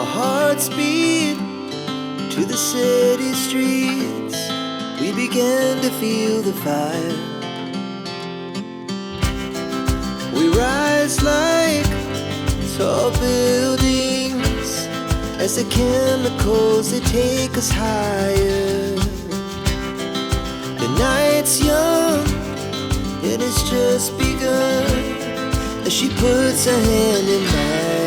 Our hearts beat to the city streets. We began to feel the fire. We rise like tall buildings as the chemicals, they take us higher. The night's young and it's just begun as she puts her hand in mine.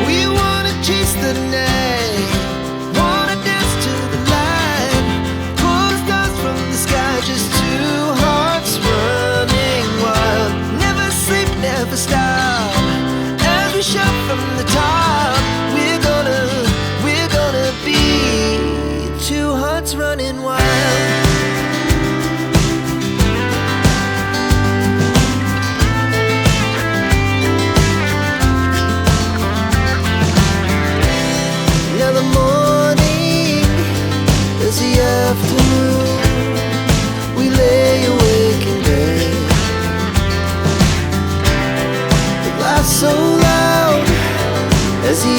We wanna chase the night, wanna dance to the light, pull the stars from the sky, just two hearts running wild. Never sleep, never stop, as we shout from the top. We're gonna be two hearts running wild. Now the morning is the afternoon. We lay awake in bed. The laughs so loud as the